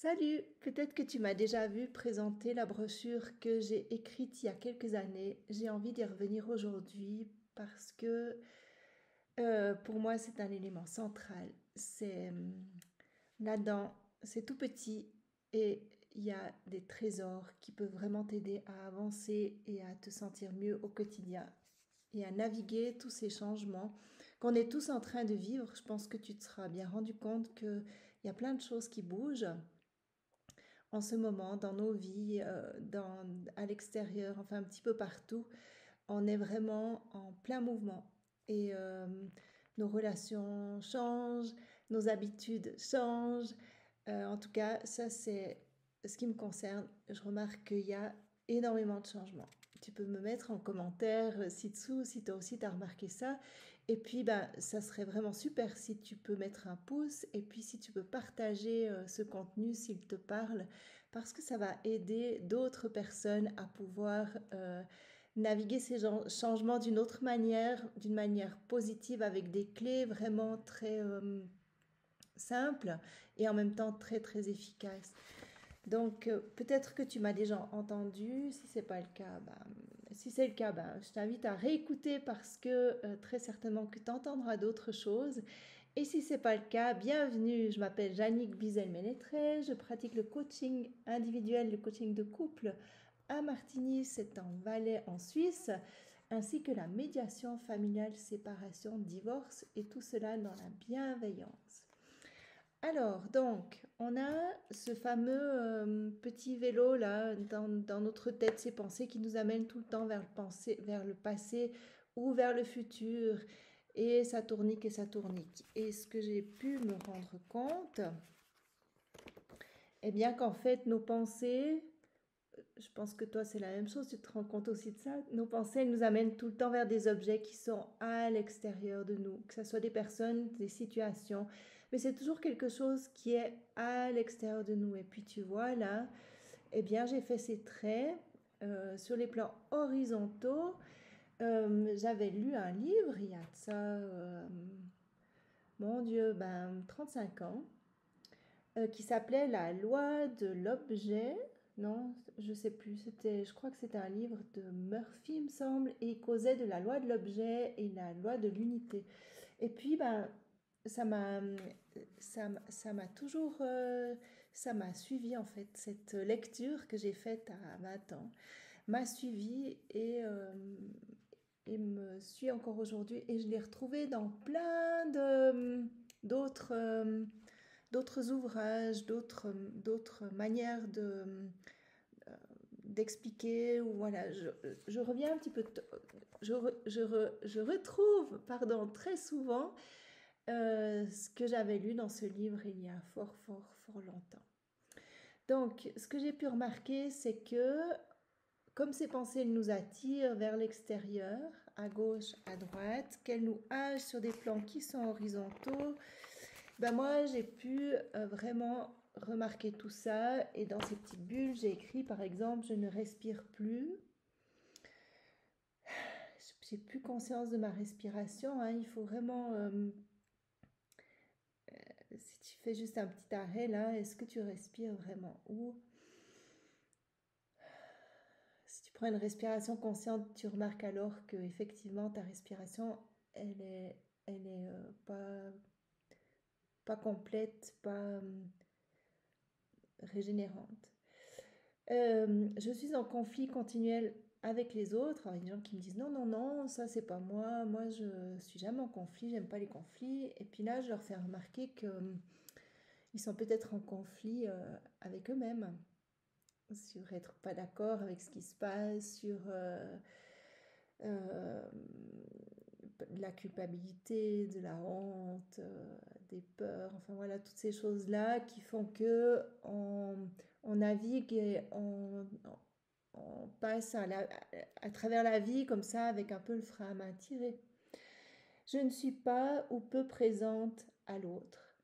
Salut, peut-être que tu m'as déjà vu présenter la brochure que j'ai écrite il y a quelques années. J'ai envie d'y revenir aujourd'hui parce que pour moi c'est un élément central. Là-dedans, c'est tout petit et il y a des trésors qui peuvent vraiment t'aider à avancer et à te sentir mieux au quotidien et à naviguer tous ces changements qu'on est tous en train de vivre. Je pense que tu te seras bien rendu compte qu'il y a plein de choses qui bougent en ce moment dans nos vies, à l'extérieur, enfin un petit peu partout. On est vraiment en plein mouvement et nos relations changent, nos habitudes changent. En tout cas, ça c'est ce qui me concerne. Je remarque qu'il y a énormément de changements. Tu peux me mettre en commentaire ci-dessous si toi aussi tu as remarqué ça. Et puis, ben, ça serait vraiment super si tu peux mettre un pouce et puis si tu peux partager ce contenu s'il te parle, parce que ça va aider d'autres personnes à pouvoir naviguer ces changements d'une manière positive, avec des clés vraiment très simples et en même temps très très efficaces. Donc, peut-être que tu m'as déjà entendu. Si c'est pas le cas, si c'est le cas, je t'invite à réécouter parce que très certainement que tu entendras d'autres choses. Et si c'est pas le cas, bienvenue. Je m'appelle Jannick Bizel-Ménétré. Je pratique le coaching individuel, le coaching de couple à Martigny, c'est en Valais en Suisse, ainsi que la médiation familiale, séparation, divorce et tout cela dans la bienveillance. Alors, donc, on a ce fameux petit vélo là dans notre tête, ces pensées qui nous amènent tout le temps vers le passé ou vers le futur. Et ça tournique et ça tournique. Et ce que j'ai pu me rendre compte, eh bien qu'en fait, nos pensées, je pense que toi c'est la même chose, tu te rends compte aussi de ça. Nos pensées, elles nous amènent tout le temps vers des objets qui sont à l'extérieur de nous, que ce soit des personnes, des situations, mais c'est toujours quelque chose qui est à l'extérieur de nous. Et puis tu vois là, eh bien j'ai fait ces traits sur les plans horizontaux. J'avais lu un livre il y a de ça, mon Dieu, 35 ans, qui s'appelait La loi de l'objet. Non, je sais plus. Je crois que c'était un livre de Murphy, il me semble, et il causait de la loi de l'objet et la loi de l'unité. Et puis, ça m'a, ça m'a toujours, ça m'a suivi en fait. Cette lecture que j'ai faite à 20 ans m'a suivi et me suit encore aujourd'hui. Et je l'ai retrouvée dans plein d'autres. D'autres ouvrages, d'autres manières d'expliquer. Ou voilà, je reviens un petit peu, je retrouve, pardon, très souvent ce que j'avais lu dans ce livre il y a fort, fort, fort longtemps. Donc, ce que j'ai pu remarquer, c'est que comme ces pensées elles nous attirent vers l'extérieur, à gauche, à droite, qu'elles nous hagent sur des plans qui sont horizontaux, moi, j'ai pu vraiment remarquer tout ça. Et dans ces petites bulles, j'ai écrit, par exemple, je ne respire plus. J'ai plus conscience de ma respiration, hein. Il faut vraiment, si tu fais juste un petit arrêt là, est-ce que tu respires vraiment? Ou si tu prends une respiration consciente, tu remarques alors que effectivement ta respiration, elle est pas complète, pas régénérante. Je suis en conflit continuel avec les autres. Alors, il y a des gens qui me disent non, non, non, ça c'est pas moi. Moi, je suis jamais en conflit, j'aime pas les conflits. Et puis là, je leur fais remarquer que ils sont peut-être en conflit avec eux-mêmes, sur être pas d'accord avec ce qui se passe, sur euh, de la culpabilité, de la honte, des peurs, enfin voilà, toutes ces choses-là qui font que on navigue et on passe à travers la vie comme ça avec un peu le frein à main tiré. Je ne suis pas ou peu présente à l'autre.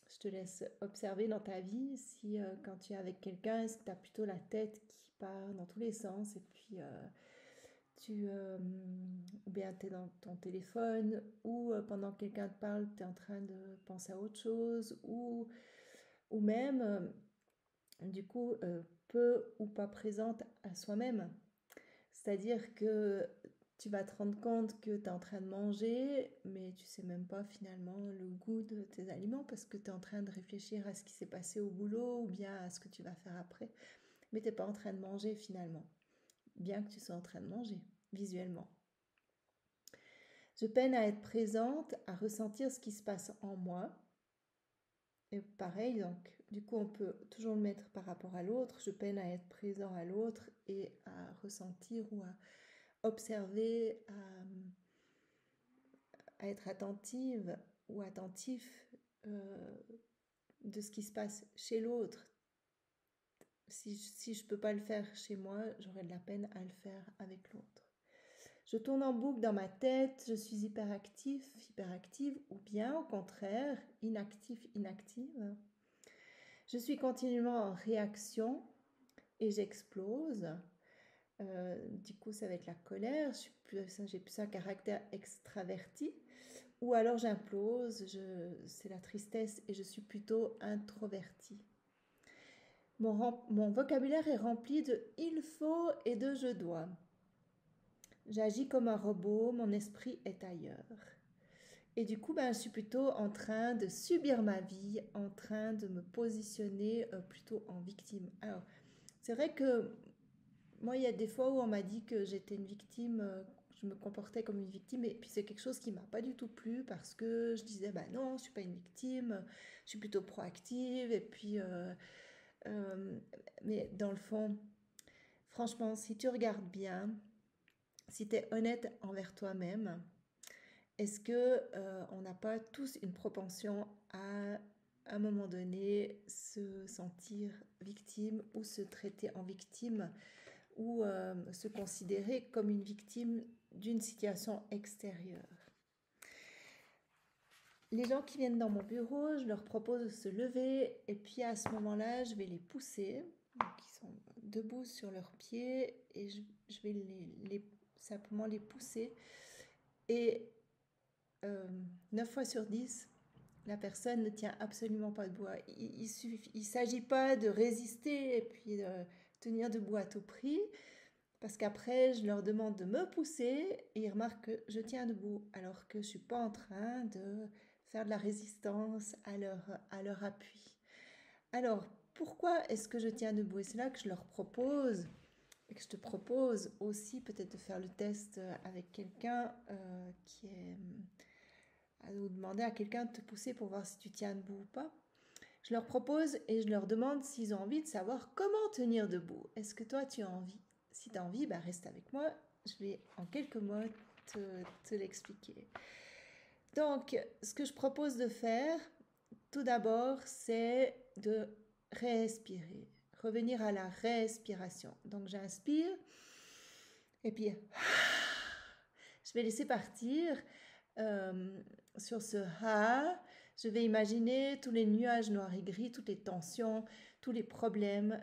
Je te laisse observer dans ta vie si quand tu es avec quelqu'un, est-ce que tu as plutôt la tête qui part dans tous les sens et puis ou bien tu es dans ton téléphone ou pendant que quelqu'un te parle, tu es en train de penser à autre chose ou ou même, du coup, peu ou pas présente à soi-même. C'est-à-dire que tu vas te rendre compte que tu es en train de manger, mais tu sais même pas finalement le goût de tes aliments parce que tu es en train de réfléchir à ce qui s'est passé au boulot ou bien à ce que tu vas faire après. Mais tu n'es pas en train de manger finalement, bien que tu sois en train de manger visuellement. Je peine à être présente, à ressentir ce qui se passe en moi. Et pareil, donc, du coup, on peut toujours le mettre par rapport à l'autre. Je peine à être présent à l'autre et à ressentir ou à observer, à être attentive ou attentif euh, de ce qui se passe chez l'autre. Si je ne peux pas le faire chez moi, j'aurais de la peine à le faire avec l'autre. Je tourne en boucle dans ma tête, je suis hyperactif, hyperactive, ou bien au contraire, inactif, inactive. Je suis continuellement en réaction et j'explose. Du coup, ça va être la colère, j'ai plus un caractère extraverti. Ou alors j'implose, c'est la tristesse et je suis plutôt introvertie. Mon vocabulaire est rempli de il faut et de je dois. J'agis comme un robot, mon esprit est ailleurs. Et du coup, je suis plutôt en train de subir ma vie, en train de me positionner plutôt en victime. Alors, c'est vrai que moi, il y a des fois où on m'a dit que j'étais une victime, je me comportais comme une victime, et puis c'est quelque chose qui m'a pas du tout plu parce que je disais, bah non, je suis pas une victime, je suis plutôt proactive, et puis, euh, mais dans le fond, franchement, si tu regardes bien, si tu es honnête envers toi-même, est-ce que on n'a pas tous une propension à un moment donné se sentir victime ou se traiter en victime ou se considérer comme une victime d'une situation extérieure? Les gens qui viennent dans mon bureau, je leur propose de se lever et puis à ce moment-là, je vais les pousser. Donc ils sont debout sur leurs pieds et je vais simplement les pousser. Et 9 fois sur 10, la personne ne tient absolument pas debout. Il s'agit pas de résister et puis de tenir debout à tout prix. Parce qu'après, je leur demande de me pousser et ils remarquent que je tiens debout alors que je ne suis pas en train de faire de la résistance à leur appui. Alors, pourquoi est-ce que je tiens debout? Et c'est là que je leur propose, et que je te propose aussi peut-être de faire le test avec quelqu'un qui est... à nous demander à quelqu'un de te pousser pour voir si tu tiens debout ou pas. Je leur propose et je leur demande s'ils ont envie de savoir comment tenir debout. Est-ce que toi tu as envie? Si tu as envie, reste avec moi. Je vais en quelques mots te l'expliquer. Donc, ce que je propose de faire, tout d'abord, c'est de respirer. Revenir à la respiration. Donc, j'inspire et puis je vais laisser partir sur ce ha. Je vais imaginer tous les nuages noirs et gris, toutes les tensions, tous les problèmes,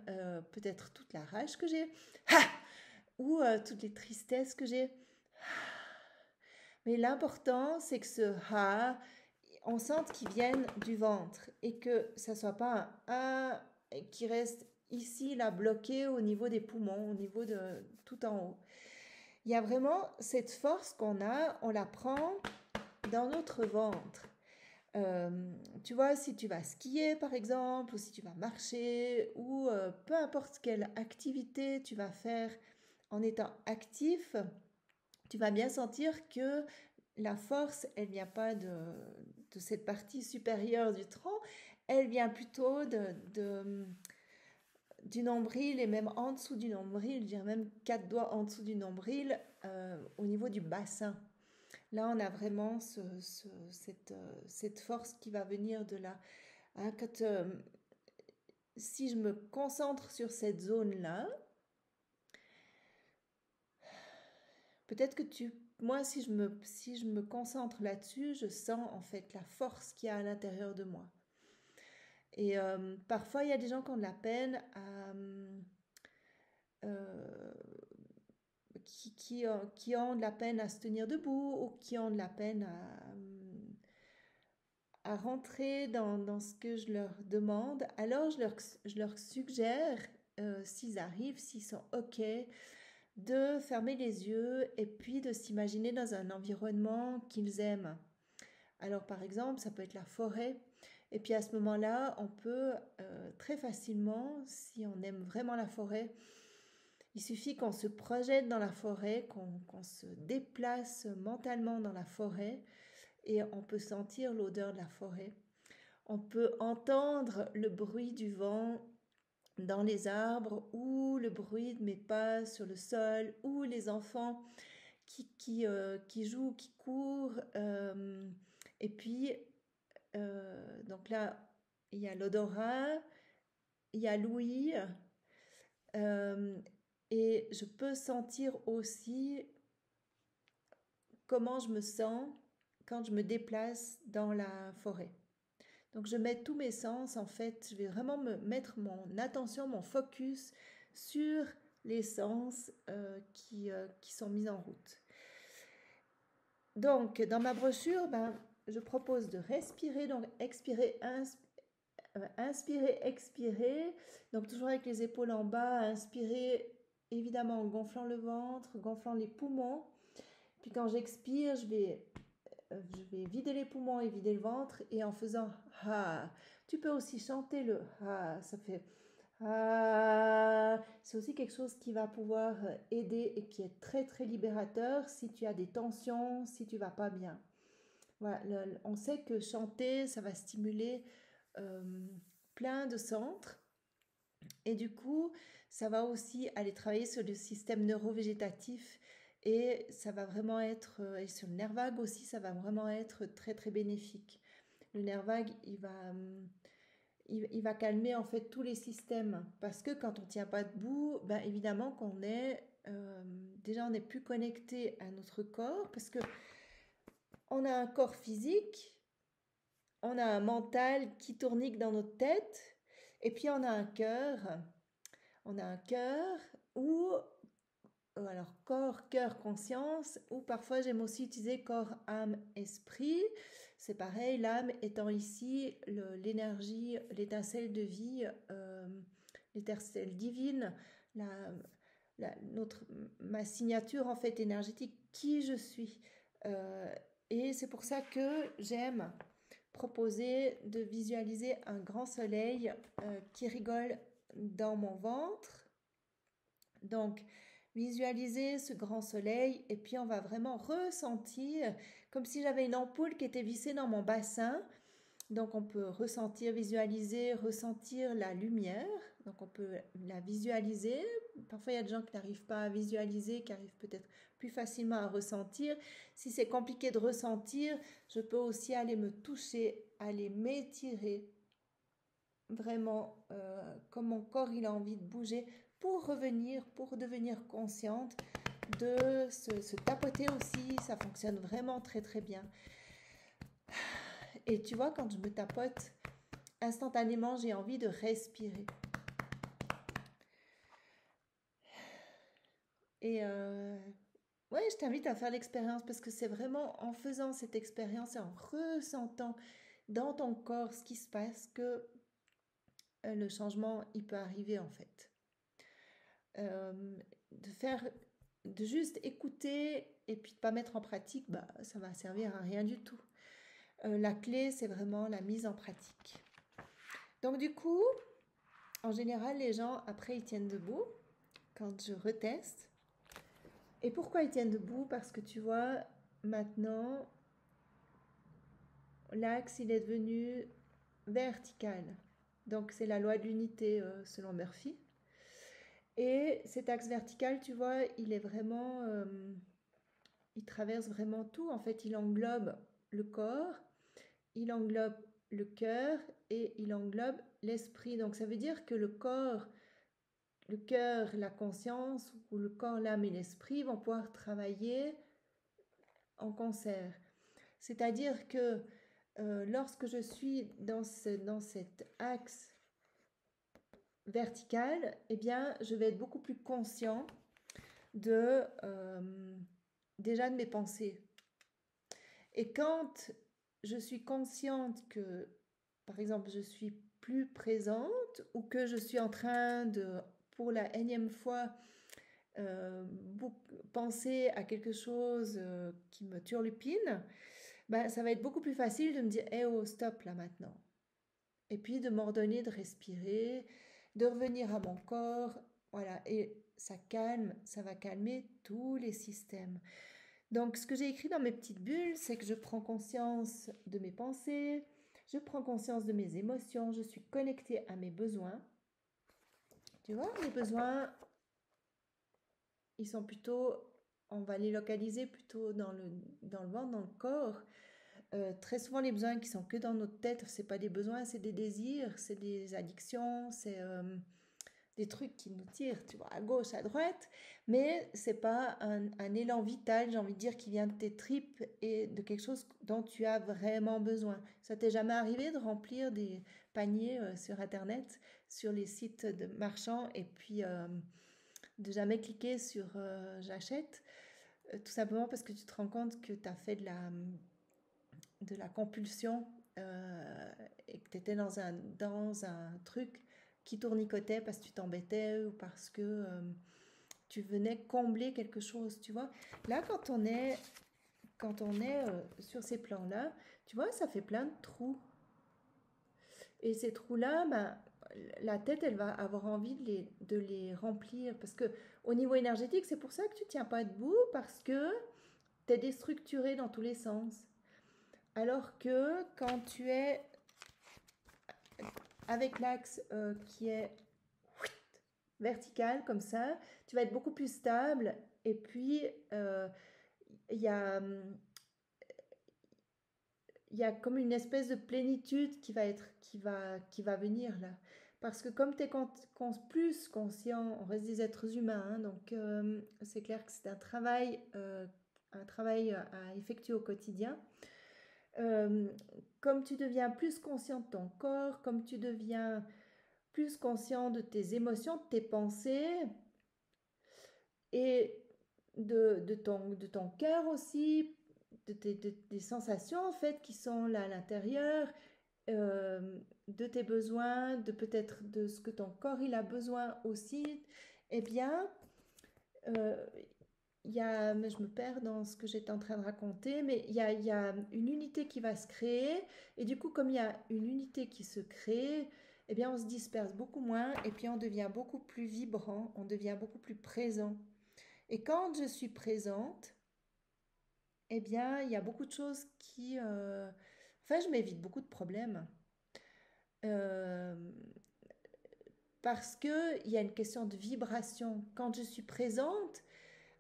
peut-être toute la rage que j'ai, ou toutes les tristesses que j'ai. Mais l'important, c'est que ce ha, on sente qu'il vienne du ventre et que ça soit pas un qui reste ici, là, bloqué au niveau des poumons, au niveau de tout en haut. Il y a vraiment cette force qu'on a, on la prend dans notre ventre. Tu vois, si tu vas skier par exemple, ou si tu vas marcher, ou peu importe quelle activité tu vas faire en étant actif, tu vas bien sentir que la force, elle vient pas de cette partie supérieure du tronc, elle vient plutôt du nombril et même en dessous du nombril, je dirais même 4 doigts en dessous du nombril, au niveau du bassin. Là, on a vraiment cette force qui va venir de là. Hein, si je me concentre sur cette zone-là, peut-être que moi, si je me concentre là-dessus, je sens en fait la force qu'il y a à l'intérieur de moi. Et parfois, il y a des gens qui ont de la peine euh, qui ont de la peine à se tenir debout ou qui ont de la peine à rentrer dans ce que je leur demande, alors je leur suggère, s'ils arrivent, s'ils sont OK, de fermer les yeux et puis de s'imaginer dans un environnement qu'ils aiment. Alors par exemple, ça peut être la forêt. Et puis à ce moment-là, on peut très facilement, si on aime vraiment la forêt, il suffit qu'on se projette dans la forêt, qu'on se déplace mentalement dans la forêt et on peut sentir l'odeur de la forêt. On peut entendre le bruit du vent dans les arbres ou le bruit de mes pas sur le sol ou les enfants qui jouent, qui courent. Et puis, donc là, il y a l'odorat, il y a l'ouïe. euh, et je peux sentir aussi comment je me sens quand je me déplace dans la forêt. Donc je mets tous mes sens, en fait, je vais vraiment me mettre mon attention, mon focus sur les sens qui sont mis en route. Donc dans ma brochure, je propose de respirer, donc expirer, inspirer, expirer, donc toujours avec les épaules en bas, inspirer évidemment en gonflant le ventre, gonflant les poumons. Puis quand j'expire, je vais vider les poumons et vider le ventre et en faisant ha. Tu peux aussi chanter le ha, ça fait ha. C'est aussi quelque chose qui va pouvoir aider et qui est très très libérateur si tu as des tensions, si tu vas pas bien. Voilà, on sait que chanter, ça va stimuler euh, plein de centres et du coup, ça va aussi aller travailler sur le système neurovégétatif et ça va vraiment être, et sur le nerf vague aussi, ça va vraiment être très très bénéfique. Le nerf vague, il va calmer en fait tous les systèmes parce que quand on ne tient pas debout, évidemment qu'on est, déjà on n'est plus connecté à notre corps parce que on a un corps physique, on a un mental qui tournique dans notre tête et puis on a un cœur. On a un cœur ou alors corps, cœur, conscience, ou parfois j'aime aussi utiliser corps, âme, esprit. C'est pareil, l'âme étant ici l'énergie, l'étincelle de vie, l'étincelle divine, ma signature en fait énergétique, qui je suis. Et c'est pour ça que j'aime proposer de visualiser un grand soleil qui rigole dans mon ventre. Donc, visualiser ce grand soleil et puis on va vraiment ressentir comme si j'avais une ampoule qui était vissée dans mon bassin. Donc, on peut ressentir, visualiser, ressentir la lumière. Donc, on peut la visualiser. Parfois, il y a des gens qui n'arrivent pas à visualiser, qui arrivent peut-être plus facilement à ressentir. Si c'est compliqué de ressentir, je peux aussi aller me toucher, aller m'étirer vraiment comme mon corps il a envie de bouger pour revenir, pour devenir consciente de se tapoter aussi, ça fonctionne vraiment très très bien. Et tu vois, quand je me tapote, instantanément j'ai envie de respirer. Et ouais, je t'invite à faire l'expérience parce que c'est vraiment en faisant cette expérience et en ressentant dans ton corps ce qui se passe que le changement il peut arriver en fait. De juste écouter et puis de pas mettre en pratique, ça va servir à rien du tout. La clé, c'est vraiment la mise en pratique. Donc du coup, en général, les gens, après, ils tiennent debout quand je reteste. Et pourquoi ils tiennent debout? Parce que tu vois, maintenant, l'axe, il est devenu vertical. Donc c'est la loi de l'unité selon Murphy. Et cet axe vertical, tu vois, il est vraiment... il traverse vraiment tout. En fait, il englobe le corps, il englobe le cœur et il englobe l'esprit. Donc, ça veut dire que le corps, le cœur, la conscience, ou le corps, l'âme et l'esprit vont pouvoir travailler en concert. C'est-à-dire que lorsque je suis dans cet axe vertical, eh bien, je vais être beaucoup plus conscient déjà de mes pensées. Et quand je suis consciente que, par exemple, je suis plus présente ou que je suis en train de, pour la énième fois, penser à quelque chose qui me turlupine, ben, ça va être beaucoup plus facile de me dire, eh oh, stop là maintenant. Et puis de m'ordonner de respirer, de revenir à mon corps, voilà, et ça calme, ça va calmer tous les systèmes. Donc, ce que j'ai écrit dans mes petites bulles, c'est que je prends conscience de mes pensées, je prends conscience de mes émotions, je suis connectée à mes besoins. Tu vois, mes besoins, ils sont plutôt, on va les localiser plutôt dans le ventre, dans le corps. Très souvent, les besoins qui sont que dans notre tête, c'est pas des besoins, c'est des désirs, c'est des addictions, c'est des trucs qui nous tirent, tu vois, à gauche, à droite, mais c'est pas un élan vital, j'ai envie de dire, qui vient de tes tripes et de quelque chose dont tu as vraiment besoin. Ça t'est jamais arrivé de remplir des paniers sur Internet, sur les sites de marchands, et puis de jamais cliquer sur j'achète, tout simplement parce que tu te rends compte que tu as fait de la compulsion et que tu étais dans un truc qui tournicotait parce que tu t'embêtais ou parce que tu venais combler quelque chose, tu vois. Là, quand on est sur ces plans-là, tu vois, ça fait plein de trous. Et ces trous-là, ben, la tête, elle va avoir envie de les remplir. Parce que au niveau énergétique, c'est pour ça que tu ne tiens pas debout, parce que tu es déstructuré dans tous les sens. Alors que quand tu es avec l'axe qui est vertical comme ça, tu vas être beaucoup plus stable. Et puis, il y a, y a comme une espèce de plénitude qui va venir là. Parce que comme tu es plus conscient, on reste des êtres humains, hein, donc c'est clair que c'est un travail à effectuer au quotidien. Euh, Comme tu deviens plus conscient de ton corps, comme tu deviens plus conscient de tes émotions, de tes pensées et de ton cœur aussi, des sensations en fait qui sont là à l'intérieur, euh, de tes besoins, de peut-être de ce que ton corps il a besoin aussi, eh bien, euh, je me perds dans ce que j'étais en train de raconter, mais il y a une unité qui va se créer, et du coup, comme il y a une unité qui se crée, eh bien, on se disperse beaucoup moins, et puis on devient beaucoup plus vibrant, on devient beaucoup plus présent. Et quand je suis présente, eh bien, il y a beaucoup de choses qui... Enfin, je m'évite beaucoup de problèmes. Euh, Parce qu'il y a une question de vibration. Quand je suis présente,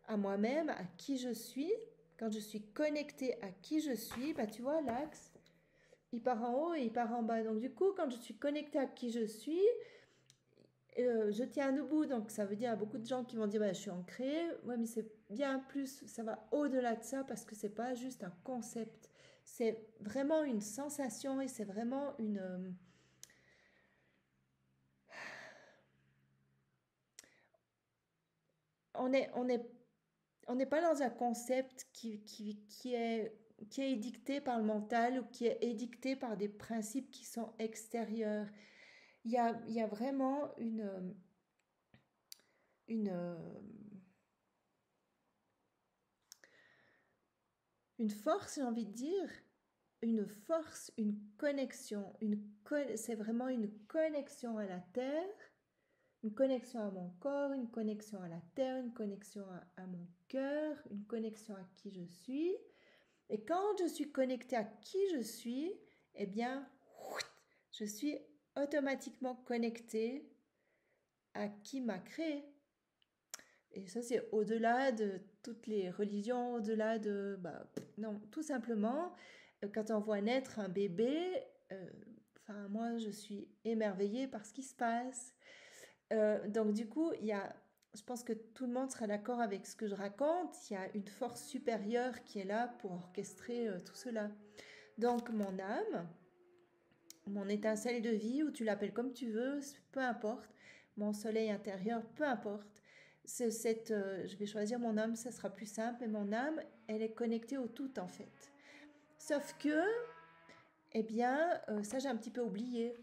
à moi-même, à qui je suis, quand je suis connectée à qui je suis, bah tu vois, l'axe, il part en haut et il part en bas. Donc du coup, quand je suis connectée à qui je suis, je tiens debout. Donc ça veut dire à beaucoup de gens qui vont dire, bah, je suis ancrée. Ouais, mais c'est bien plus, ça va au-delà de ça parce que c'est pas juste un concept. C'est vraiment une sensation et c'est vraiment une... on est, on est on n'est pas dans un concept qui est édicté par le mental ou qui est édicté par des principes qui sont extérieurs. Il y a vraiment une, une force, j'ai envie de dire, une force, une connexion. C'est vraiment une connexion à la terre, une connexion à mon corps, une connexion à la terre, une connexion à mon cœur, une connexion à qui je suis. Et quand je suis connectée à qui je suis, eh bien, je suis automatiquement connectée à qui m'a créé. Et ça, c'est au-delà de toutes les religions, au-delà de... Bah, non, tout simplement, quand on voit naître un bébé, enfin, moi, je suis émerveillée par ce qui se passe. Donc, du coup, je pense que tout le monde sera d'accord avec ce que je raconte. Il y a une force supérieure qui est là pour orchestrer tout cela. Donc mon âme, mon étincelle de vie, ou tu l'appelles comme tu veux, peu importe, mon soleil intérieur, peu importe. Je vais choisir mon âme, ça sera plus simple, mais mon âme, elle est connectée au tout en fait. Sauf que eh bien, ça j'ai un petit peu oublié,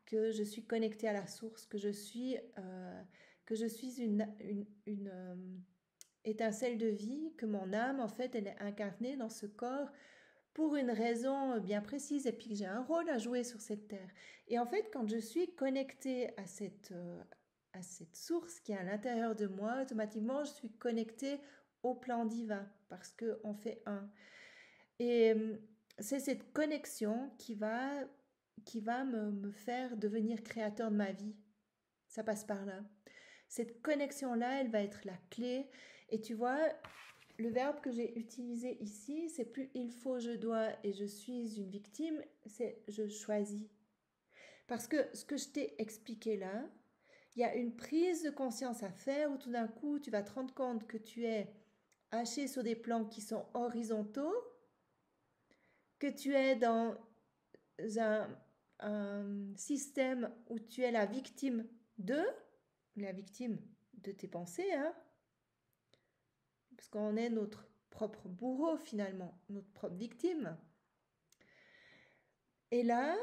que je suis connectée à la source, que je suis une étincelle de vie, que mon âme, en fait, elle est incarnée dans ce corps pour une raison bien précise et puis que j'ai un rôle à jouer sur cette terre. Et en fait, quand je suis connectée à cette source qui est à l'intérieur de moi, automatiquement, je suis connectée au plan divin parce qu'on fait un. Et c'est cette connexion qui va me faire devenir créateur de ma vie. Ça passe par là. Cette connexion-là, elle va être la clé. Et tu vois, le verbe que j'ai utilisé ici, c'est plus il faut, je dois et je suis une victime, c'est je choisis. Parce que ce que je t'ai expliqué là, il y a une prise de conscience à faire où tout d'un coup, tu vas te rendre compte que tu es haché sur des plans qui sont horizontaux, que tu es dans un, un système où tu es de, la victime de tes pensées, hein, parce qu'on est notre propre bourreau finalement, notre propre victime. Et là,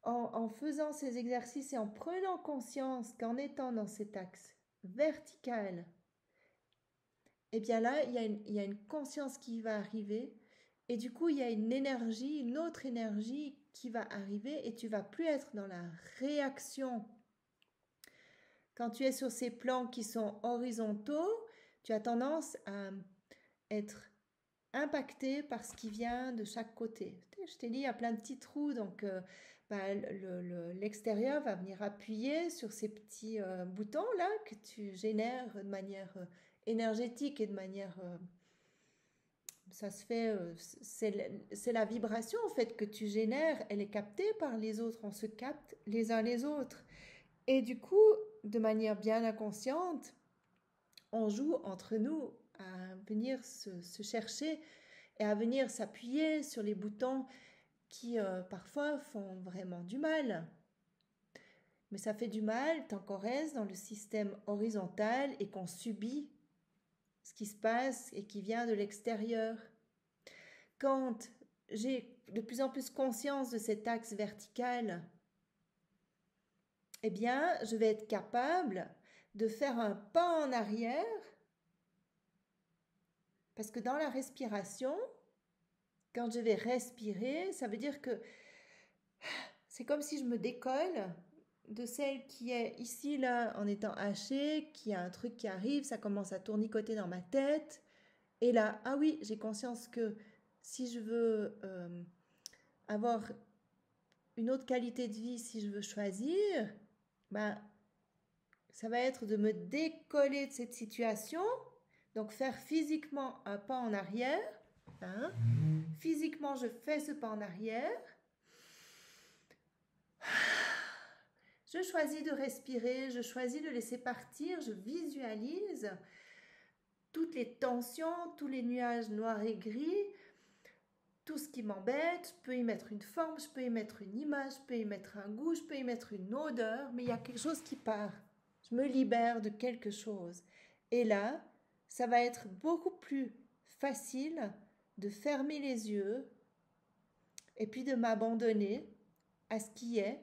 en faisant ces exercices et en prenant conscience qu'en étant dans cet axe vertical, eh bien là, il y a une conscience qui va arriver et du coup, il y a une énergie, une autre énergie qui va arriver et tu vas plus être dans la réaction. Quand tu es sur ces plans qui sont horizontaux, tu as tendance à être impacté par ce qui vient de chaque côté. Je t'ai dit, il y a plein de petits trous, donc l'extérieur va venir appuyer sur ces petits boutons-là que tu génères de manière énergétique et de manière... ça se fait, c'est la vibration en fait que tu génères, elle est captée par les autres, on se capte les uns les autres. Et du coup, de manière bien inconsciente, on joue entre nous à venir se chercher et à venir s'appuyer sur les boutons qui parfois font vraiment du mal. Mais ça fait du mal tant qu'on reste dans le système horizontal et qu'on subit ce qui se passe et qui vient de l'extérieur. Quand j'ai de plus en plus conscience de cet axe vertical, eh bien, je vais être capable de faire un pas en arrière parce que dans la respiration, quand je vais respirer, ça veut dire que c'est comme si je me décolle de celle qui est ici, là, en étant hachée, qui a un truc qui arrive, ça commence à tournicoter dans ma tête. Et là, ah oui, j'ai conscience que si je veux avoir une autre qualité de vie, si je veux choisir, ben, ça va être de me décoller de cette situation, donc faire physiquement un pas en arrière. Hein. Physiquement, je fais ce pas en arrière. Je choisis de respirer, je choisis de laisser partir, je visualise toutes les tensions, tous les nuages noirs et gris, tout ce qui m'embête, je peux y mettre une forme, je peux y mettre une image, je peux y mettre un goût, je peux y mettre une odeur, mais il y a quelque chose qui part. Je me libère de quelque chose. Et là, ça va être beaucoup plus facile de fermer les yeux et puis de m'abandonner à ce qui est,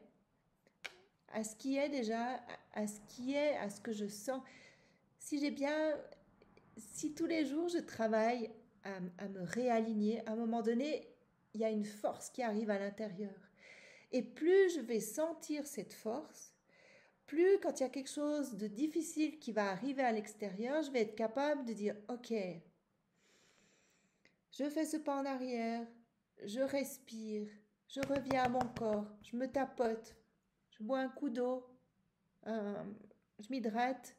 à ce qui est déjà, à ce qui est, à ce que je sens. Si j'ai bien, si tous les jours je travaille à me réaligner, à un moment donné, il y a une force qui arrive à l'intérieur. Et plus je vais sentir cette force, plus quand il y a quelque chose de difficile qui va arriver à l'extérieur, je vais être capable de dire, ok, je fais ce pas en arrière, je respire, je reviens à mon corps, je me tapote, je bois un coup d'eau, je m'hydrate,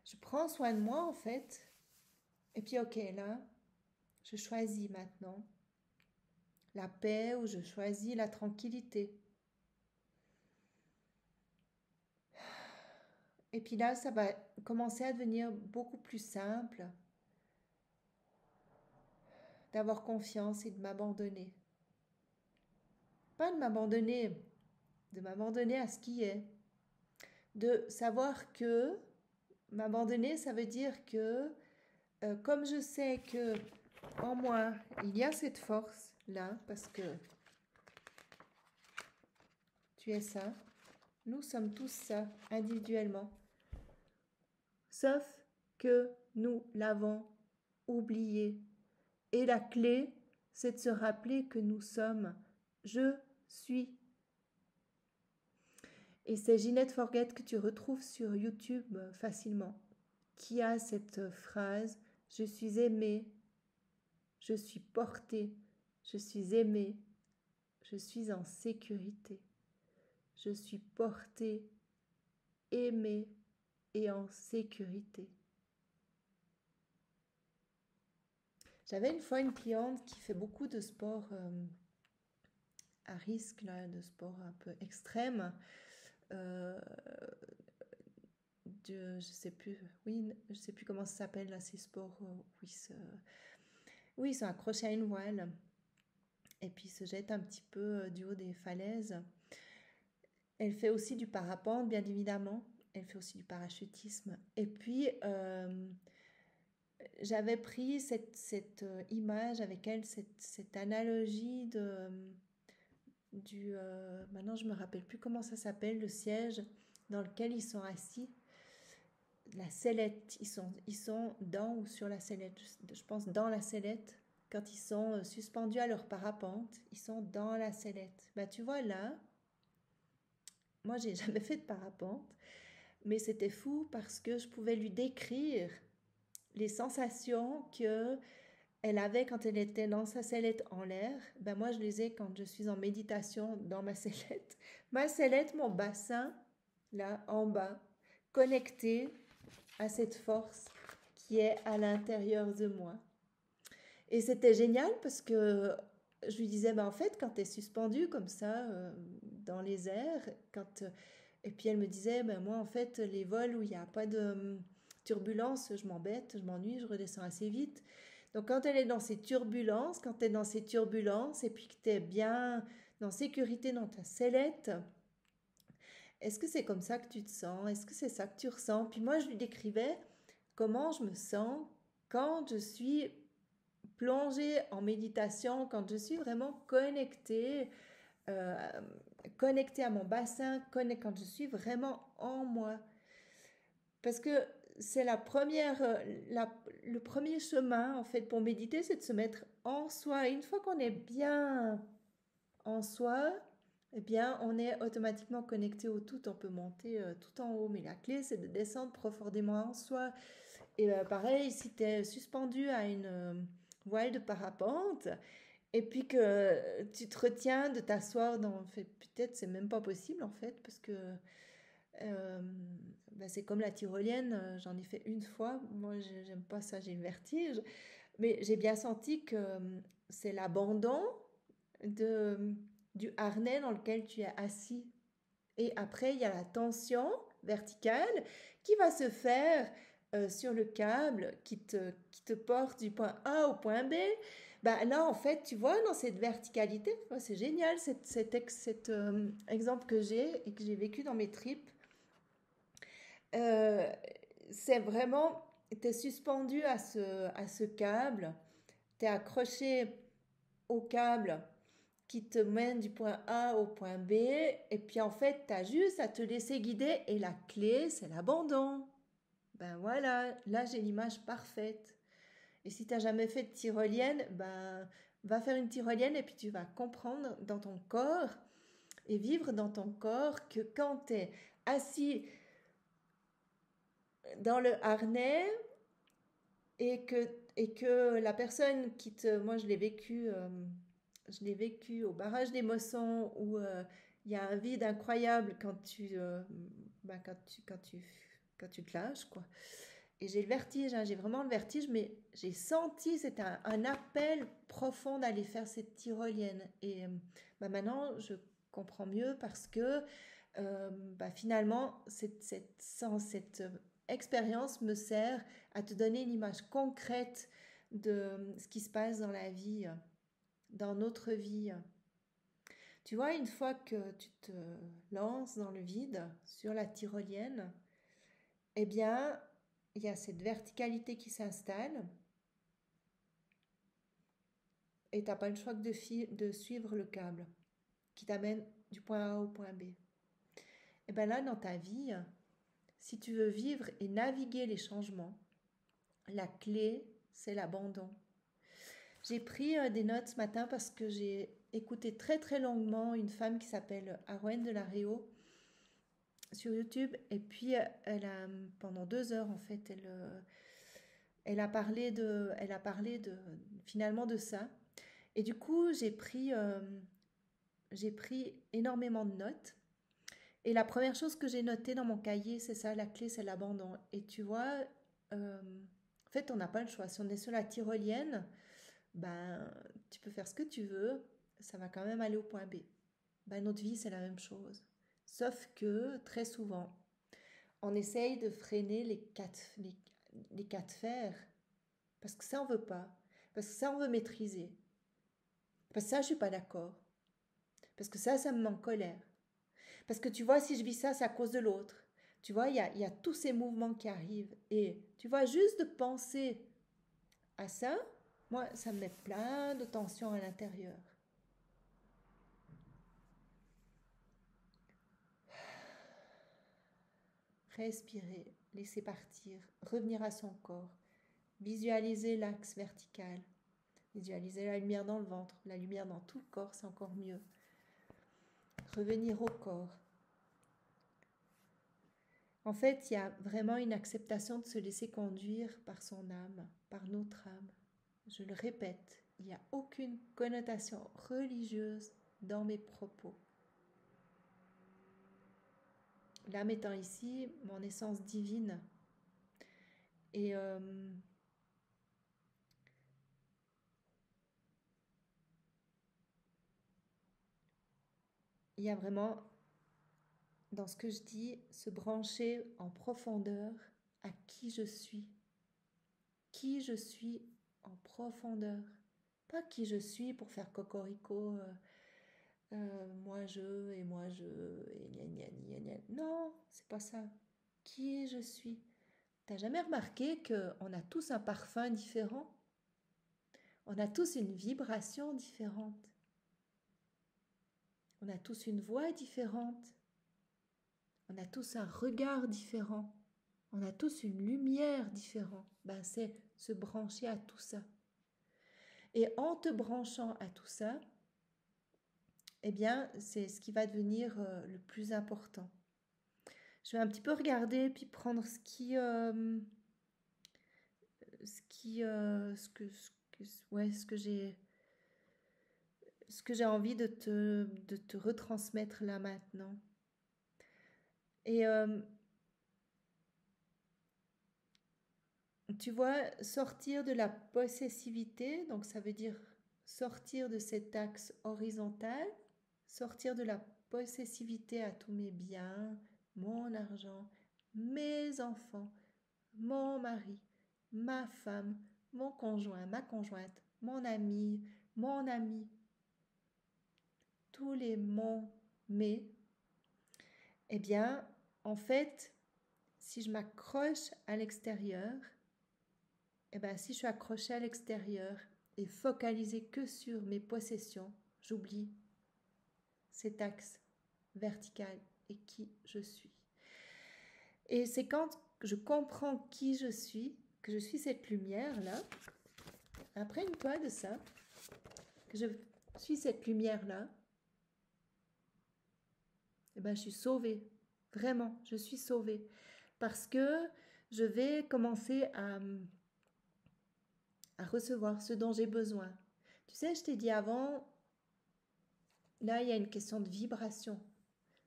je prends soin de moi en fait. Et puis ok, là, je choisis maintenant la paix ou je choisis la tranquillité. Et puis là, ça va commencer à devenir beaucoup plus simple d'avoir confiance et de m'abandonner. Pas de m'abandonner à ce qui est. De savoir que m'abandonner, ça veut dire que comme je sais que en moi, il y a cette force là, parce que tu es ça. Nous sommes tous ça, individuellement. Sauf que nous l'avons oublié. Et la clé, c'est de se rappeler que nous sommes je suis. Et c'est Ginette Forget que tu retrouves sur YouTube facilement, qui a cette phrase je suis aimée, je suis portée, je suis aimée, je suis en sécurité, je suis portée, aimée et en sécurité. J'avais une fois une cliente qui fait beaucoup de sport à risque, là, de sport un peu extrême. Je sais plus, oui, je sais plus comment ça s'appelle là, ces sports où ils sont accrochés à une voile et puis ils se jettent un petit peu du haut des falaises. Elle fait aussi du parapente, bien évidemment. Elle fait aussi du parachutisme. Et puis, j'avais pris cette image avec elle, cette analogie maintenant je me rappelle plus comment ça s'appelle, le siège dans lequel ils sont assis. La sellette, ils sont dans ou sur la sellette, je pense dans la sellette. Quand ils sont suspendus à leur parapente, ils sont dans la sellette. Bah, tu vois là, moi j'ai jamais fait de parapente, mais c'était fou parce que je pouvais lui décrire les sensations que elle avait quand elle était dans sa sellette en l'air. Ben moi je les ai quand je suis en méditation dans ma sellette. Ma sellette, mon bassin, là en bas, connecté à cette force qui est à l'intérieur de moi. Et c'était génial parce que je lui disais, en fait, quand tu es suspendu comme ça dans les airs, et puis elle me disait, moi, en fait, les vols où il n'y a pas de turbulence, je m'embête, je m'ennuie, je redescends assez vite. Donc, quand elle est dans ces turbulences, quand tu es dans ces turbulences et puis que tu es bien en sécurité dans ta sellette, est-ce que c'est comme ça que tu te sens? Est-ce que c'est ça que tu ressens? Puis moi, je lui décrivais comment je me sens quand je suis plongée en méditation, quand je suis vraiment euh, connectée à mon bassin, quand je suis vraiment en moi. Parce que c'est le premier chemin en fait pour méditer, c'est de se mettre en soi. Et une fois qu'on est bien en soi, eh bien, on est automatiquement connecté au tout. On peut monter tout en haut, mais la clé, c'est de descendre profondément en soi. Et pareil, si tu es suspendu à une voile de parapente, et puis que tu te retiens de t'asseoir dans... fait, peut-être c'est même pas possible en fait, parce que c'est comme la tyrolienne, j'en ai fait une fois. Moi, j'aime pas ça, j'ai le vertige. Mais j'ai bien senti que c'est l'abandon de, du harnais dans lequel tu es assis. Et après, il y a la tension verticale qui va se faire sur le câble qui te porte du point A au point B. Là, en fait, tu vois, dans cette verticalité, c'est génial, cet exemple que j'ai et que j'ai vécu dans mes tripes. C'est vraiment, tu es suspendu à ce câble, tu es accroché au câble qui te mène du point A au point B, et puis en fait, tu as juste à te laisser guider, et la clé, c'est l'abandon. Ben voilà, là j'ai l'image parfaite. Et si tu n'as jamais fait de tyrolienne, va faire une tyrolienne, et puis tu vas comprendre dans ton corps, et vivre dans ton corps, que quand tu es assis dans le harnais, et que la personne qui te... Moi, je l'ai vécu au barrage des Mossons où il y a un vide incroyable quand tu te lâches, quoi. Et j'ai le vertige, hein, j'ai vraiment le vertige, mais j'ai senti, c'était un appel profond d'aller faire cette tyrolienne. Et maintenant, je comprends mieux parce que finalement, cette expérience me sert à te donner une image concrète de ce qui se passe dans la vie, dans notre vie. Tu vois, une fois que tu te lances dans le vide sur la tyrolienne, eh bien, il y a cette verticalité qui s'installe et tu n'as pas le choix que de suivre le câble qui t'amène du point A au point B. Et bien là, dans ta vie, si tu veux vivre et naviguer les changements, la clé, c'est l'abandon. J'ai pris des notes ce matin parce que j'ai écouté très très longuement une femme qui s'appelle Arwen de la Réau sur YouTube. Et puis, pendant 2 heures, en fait, elle a parlé finalement de ça. Et du coup, j'ai pris énormément de notes. Et la première chose que j'ai notée dans mon cahier, c'est ça, la clé, c'est l'abandon. Et tu vois, en fait, on n'a pas le choix. Si on est sur la tyrolienne, ben, tu peux faire ce que tu veux, ça va quand même aller au point B. Ben, notre vie, c'est la même chose. Sauf que, très souvent, on essaye de freiner les cas de fer. Parce que ça, on veut pas. Parce que ça, on veut maîtriser. Parce que ça, je suis pas d'accord. Parce que ça me met en colère. Parce que tu vois, si je vis ça, c'est à cause de l'autre. Tu vois, il y a tous ces mouvements qui arrivent. Et tu vois, juste de penser à ça, moi, ça me met plein de tensions à l'intérieur. Respirer, laisser partir, revenir à son corps, visualiser l'axe vertical, visualiser la lumière dans le ventre, la lumière dans tout le corps, c'est encore mieux. Revenir au corps. En fait, il y a vraiment une acceptation de se laisser conduire par son âme, par notre âme. Je le répète, il n'y a aucune connotation religieuse dans mes propos. L'âme étant ici mon essence divine. Et il y a vraiment, dans ce que je dis, se brancher en profondeur à qui je suis. Qui je suis en profondeur. Pas qui je suis pour faire cocorico, moi je, et gna gna gna gna. Non, c'est pas ça. Qui je suis. T'as jamais remarqué qu'on a tous un parfum différent? On a tous une vibration différente. On a tous une voix différente. On a tous un regard différent. On a tous une lumière différente. Ben, c'est se brancher à tout ça. Et en te branchant à tout ça, eh bien, c'est ce qui va devenir le plus important. Je vais un petit peu regarder puis prendre ce que j'ai envie de te retransmettre là maintenant. Et tu vois, sortir de la possessivité, donc ça veut dire sortir de cet axe horizontal, sortir de la possessivité à tous mes biens, mon argent, mes enfants, mon mari, ma femme, mon conjoint, ma conjointe, mon ami, tous les mon, mes, eh bien, en fait, si je m'accroche à l'extérieur, eh bien, si je suis accrochée à l'extérieur et focalisée que sur mes possessions, j'oublie cet axe vertical et qui je suis. Et c'est quand je comprends qui je suis, que je suis cette lumière-là, imprègne-toi de ça, que je suis cette lumière-là, eh ben, je suis sauvée. Vraiment, je suis sauvée. Parce que je vais commencer à recevoir ce dont j'ai besoin. Tu sais, je t'ai dit avant, là, il y a une question de vibration.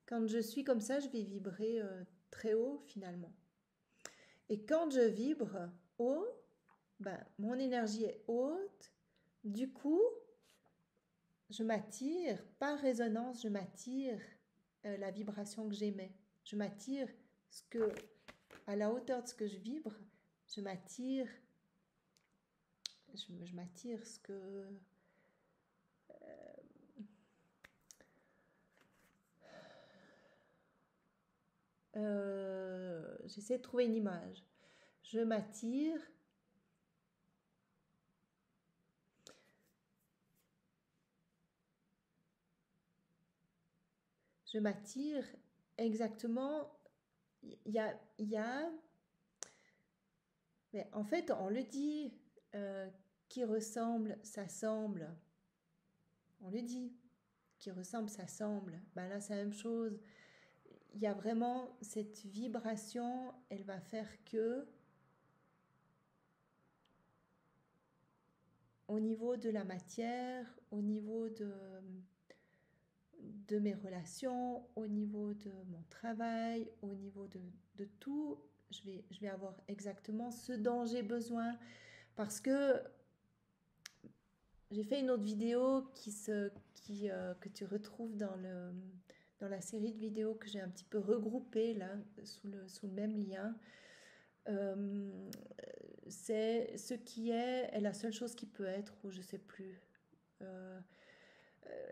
Quand je suis comme ça, je vais vibrer très haut finalement. Et quand je vibre haut, ben, mon énergie est haute. Du coup, je m'attire, par résonance, je m'attire la vibration que j'émets. Je m'attire à la hauteur de ce que je vibre, je m'attire ce que... j'essaie de trouver une image. Je m'attire je m'attire exactement. Il y a, mais en fait, on le dit, qui ressemble, ça semble. On le dit, qui ressemble, ça semble. Ben là, c'est la même chose. Il y a vraiment cette vibration, elle va faire que, au niveau de la matière, au niveau de mes relations, au niveau de mon travail, au niveau de tout, je vais avoir exactement ce dont j'ai besoin. Parce que j'ai fait une autre vidéo que tu retrouves dans la série de vidéos que j'ai un petit peu regroupées là, sous le même lien. Euh, c'est ce qui est la seule chose qui peut être, ou je sais plus. Euh,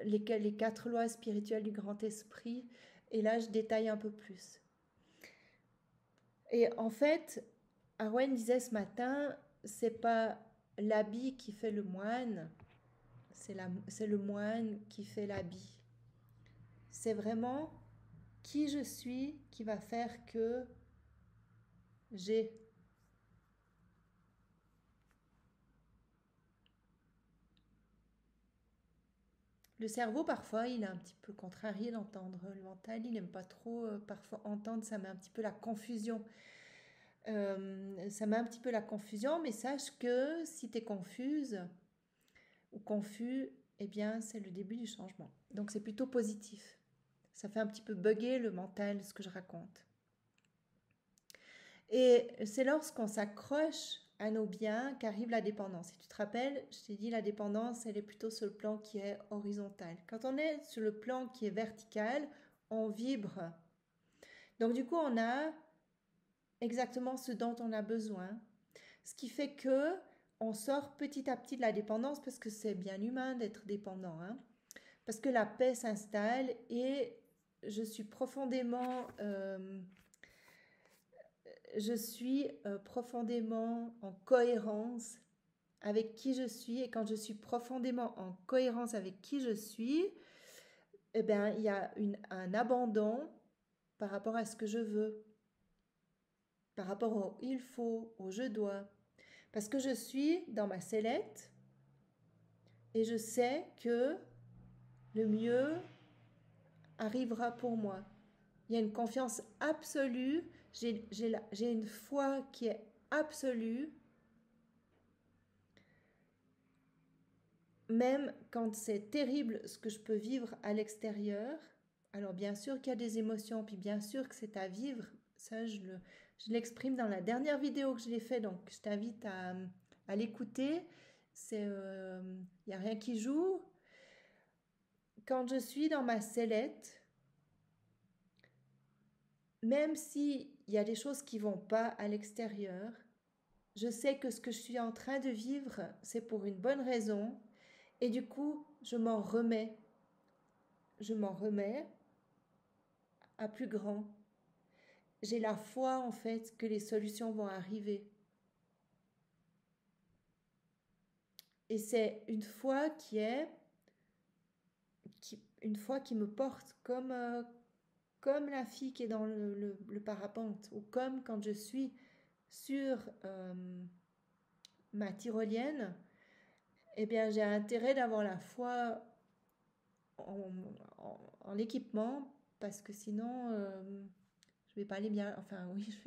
les 4 lois spirituelles du grand esprit. Et là, je détaille un peu plus. Et en fait, Arwen disait ce matin, c'est pas l'habit qui fait le moine, c'est le moine qui fait l'habit. C'est vraiment qui je suis qui va faire que j'ai. Le cerveau, parfois, il est un petit peu contrarié d'entendre le mental. Il n'aime pas trop, parfois, entendre. Ça met un petit peu la confusion. Ça met un petit peu la confusion, mais sache que si tu es confuse ou confus, eh bien, c'est le début du changement. Donc, c'est plutôt positif. Ça fait un petit peu bugger le mental, ce que je raconte. Et c'est lorsqu'on s'accroche à nos biens qu'arrive la dépendance. Si tu te rappelles, je t'ai dit la dépendance, elle est plutôt sur le plan qui est horizontal. Quand on est sur le plan qui est vertical, on vibre. Donc du coup, on a exactement ce dont on a besoin. Ce qui fait que on sort petit à petit de la dépendance parce que c'est bien humain d'être dépendant. Hein, parce que la paix s'installe et je suis profondément... profondément en cohérence avec qui je suis. Et quand je suis profondément en cohérence avec qui je suis, eh bien, il y a un abandon par rapport à ce que je veux, par rapport au il faut, au je dois. Parce que je suis dans ma sellette et je sais que le mieux arrivera pour moi. Il y a une confiance absolue, j'ai une foi qui est absolue, même quand c'est terrible ce que je peux vivre à l'extérieur. Alors bien sûr qu'il y a des émotions, puis bien sûr que c'est à vivre. Ça, je l'exprime dans la dernière vidéo que je l'ai fait, donc je t'invite à l'écouter. Il n'y a rien qui joue. Quand je suis dans ma sellette, même s'il y a des choses qui vont pas à l'extérieur, je sais que ce que je suis en train de vivre, c'est pour une bonne raison. Et du coup, je m'en remets. Je m'en remets à plus grand. J'ai la foi en fait que les solutions vont arriver. Et c'est une foi une foi qui me porte comme la fille qui est dans le parapente, ou comme quand je suis sur ma tyrolienne, eh bien j'ai intérêt d'avoir la foi en l'équipement, parce que sinon je vais pas aller bien. Enfin oui, je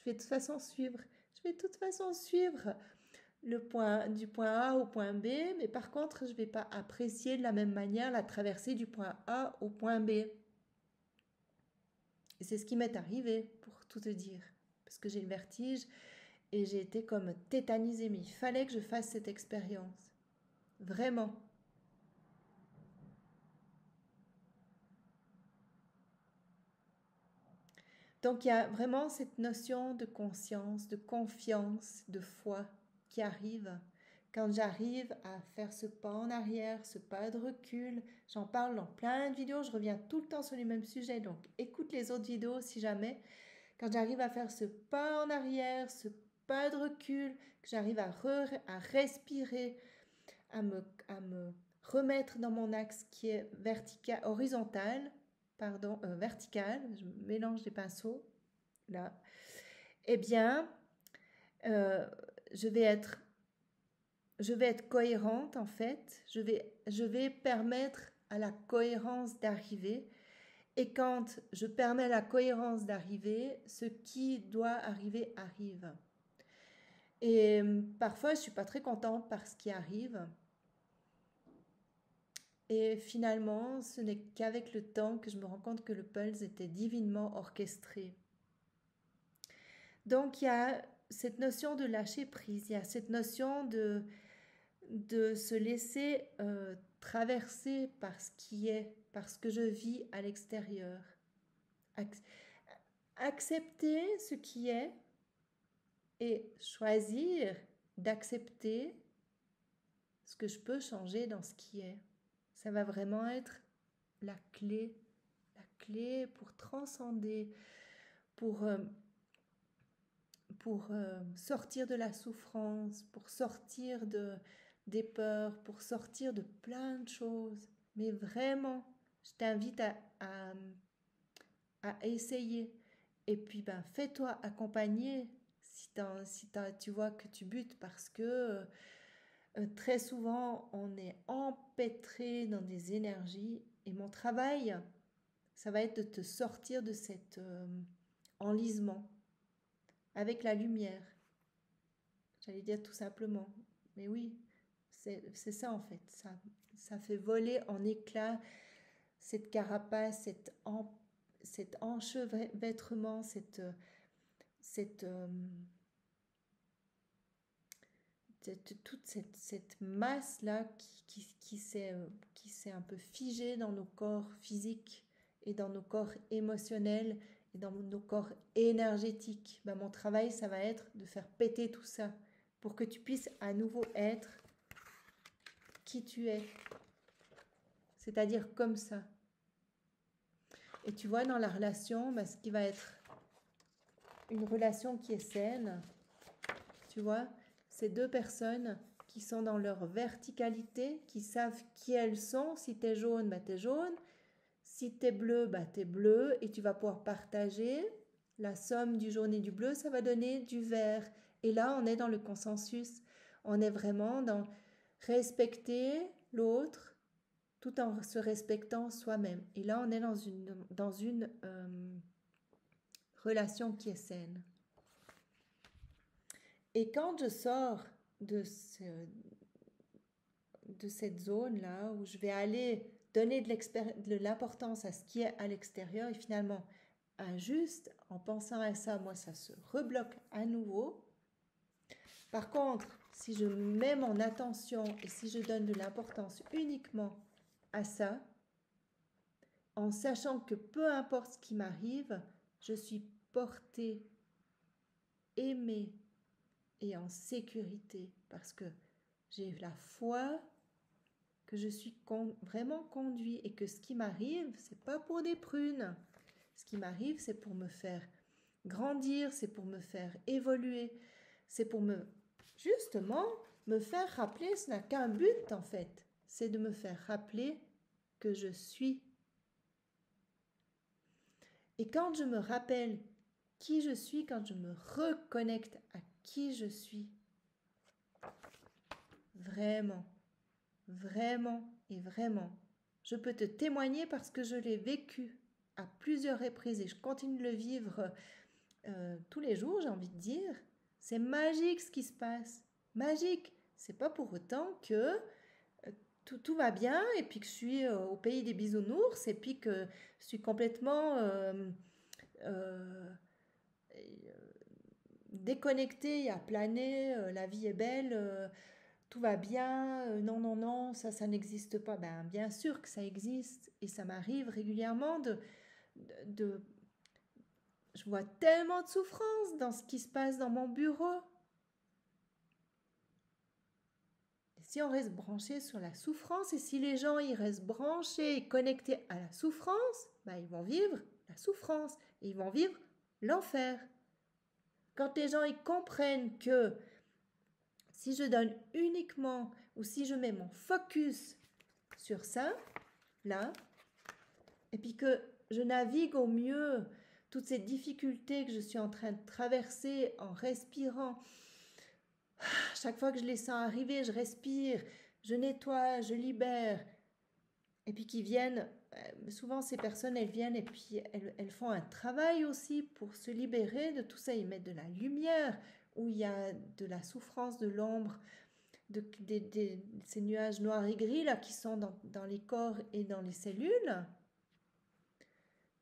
vais de toute façon suivre. Je vais de toute façon suivre du point A au point B, mais par contre, je ne vais pas apprécier de la même manière la traversée du point A au point B. Et c'est ce qui m'est arrivé, pour tout te dire, parce que j'ai le vertige et j'ai été comme tétanisée, mais il fallait que je fasse cette expérience. Vraiment. Donc il y a vraiment cette notion de conscience, de confiance, de foi qui arrive. Quand j'arrive à faire ce pas en arrière, ce pas de recul, j'en parle dans plein de vidéos, je reviens tout le temps sur les mêmes sujets, donc écoute les autres vidéos si jamais. Quand j'arrive à faire ce pas en arrière, ce pas de recul, que j'arrive à respirer, à me remettre dans mon axe qui est vertical, horizontal, pardon, verticale, je mélange les pinceaux, là, eh bien, euh, je vais être cohérente en fait, je vais permettre à la cohérence d'arriver. Et quand je permets la cohérence d'arriver, ce qui doit arriver arrive. Et parfois, je ne suis pas très contente par ce qui arrive. Et finalement, ce n'est qu'avec le temps que je me rends compte que le pulse était divinement orchestré. Donc, il y a cette notion de lâcher prise, il y a cette notion de se laisser traverser par ce qui est, par ce que je vis à l'extérieur. Accepter ce qui est et choisir d'accepter ce que je peux changer dans ce qui est. Ça va vraiment être la clé pour transcender, pour sortir de la souffrance, pour sortir des peurs, pour sortir de plein de choses. Mais vraiment, je t'invite à essayer. Et puis, ben, fais-toi accompagner si tu vois que tu butes parce que très souvent, on est empêtré dans des énergies. Et mon travail, ça va être de te sortir de cet enlisement avec la lumière. J'allais dire tout simplement. Mais oui, c'est ça en fait. Ça fait voler en éclats cette carapace, cet enchevêtrement, toute cette masse-là qui s'est un peu figée dans nos corps physiques et dans nos corps émotionnels et dans nos corps énergétiques. Ben, mon travail, ça va être de faire péter tout ça pour que tu puisses à nouveau être qui tu es, c'est-à-dire comme ça. Et tu vois, dans la relation, ben, ce qui va être une relation qui est saine, tu vois, c'est deux personnes qui sont dans leur verticalité, qui savent qui elles sont. Si t'es jaune, bah t'es jaune. Si t'es bleu, bah t'es bleu. Et tu vas pouvoir partager. La somme du jaune et du bleu, ça va donner du vert. Et là, on est dans le consensus. On est vraiment dans respecter l'autre tout en se respectant soi-même. Et là, on est dans une relation qui est saine. Et quand je sors de cette zone-là où je vais aller donner de l'importance à ce qui est à l'extérieur et finalement injuste, en pensant à ça, moi, ça se rebloque à nouveau. Par contre, si je mets mon attention et si je donne de l'importance uniquement à ça, en sachant que peu importe ce qui m'arrive, je suis portée, aimée et en sécurité parce que j'ai la foi que je suis vraiment conduit et que ce qui m'arrive, c'est pas pour des prunes. Ce qui m'arrive, c'est pour me faire grandir, c'est pour me faire évoluer, c'est pour justement me faire rappeler, ce n'a qu'un but en fait, c'est de me faire rappeler que je suis. Et quand je me rappelle qui je suis, quand je me reconnecte à qui je suis, vraiment, vraiment et vraiment, je peux te témoigner parce que je l'ai vécu à plusieurs reprises et je continue de le vivre tous les jours, j'ai envie de dire. C'est magique ce qui se passe. Magique. C'est pas pour autant que tout va bien et puis que je suis au pays des bisounours et puis que je suis complètement déconnectée à planer, la vie est belle, tout va bien, non, non, non, ça n'existe pas. Ben, bien sûr que ça existe et ça m'arrive régulièrement je vois tellement de souffrance dans ce qui se passe dans mon bureau. Et si on reste branché sur la souffrance et si les gens ils restent branchés et connectés à la souffrance, ben, ils vont vivre la souffrance et ils vont vivre l'enfer. Quand les gens ils comprennent que si je donne uniquement ou si je mets mon focus sur ça, là, et puis que je navigue au mieux toutes ces difficultés que je suis en train de traverser en respirant. Chaque fois que je les sens arriver, je respire, je nettoie, je libère. Et puis qui viennent, souvent ces personnes, elles viennent et puis elles font un travail aussi pour se libérer de tout ça. Ils mettent de la lumière où il y a de la souffrance, de l'ombre, ces nuages noirs et gris là qui sont dans les corps et dans les cellules.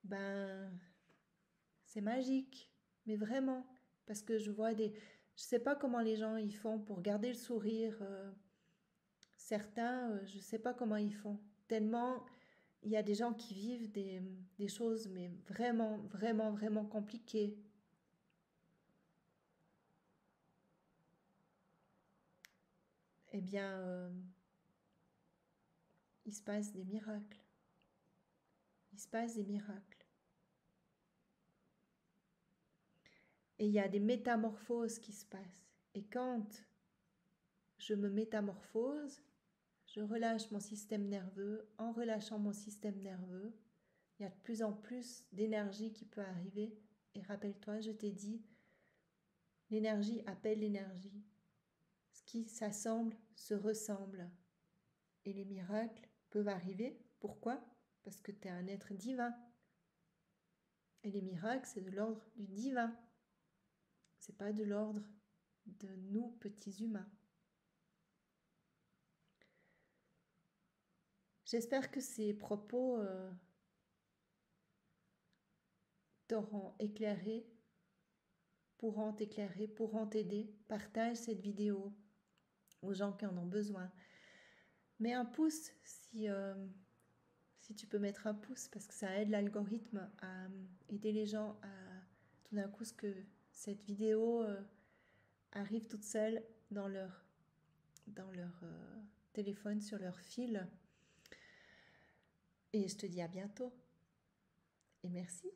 Ben, c'est magique, mais vraiment. Parce que je vois des... Je sais pas comment les gens y font pour garder le sourire. Certains, je sais pas comment ils font. Tellement il y a des gens qui vivent des choses, mais vraiment, vraiment, vraiment compliquées. Eh bien, il se passe des miracles. Il se passe des miracles. Et il y a des métamorphoses qui se passent. Et quand je me métamorphose, je relâche mon système nerveux. En relâchant mon système nerveux, il y a de plus en plus d'énergie qui peut arriver. Et rappelle-toi, je t'ai dit, l'énergie appelle l'énergie. Ce qui s'assemble se ressemble. Et les miracles peuvent arriver. Pourquoi? Parce que tu es un être divin. Et les miracles, c'est de l'ordre du divin. C'est pas de l'ordre de nous, petits humains. J'espère que ces propos t'auront éclairé, pourront t'éclairer, pourront t'aider. Partage cette vidéo aux gens qui en ont besoin. Mets un pouce si tu peux mettre un pouce, parce que ça aide l'algorithme à aider les gens à tout d'un coup ce que cette vidéo arrive toute seule dans leur téléphone, sur leur fil. Et je te dis à bientôt. Et merci.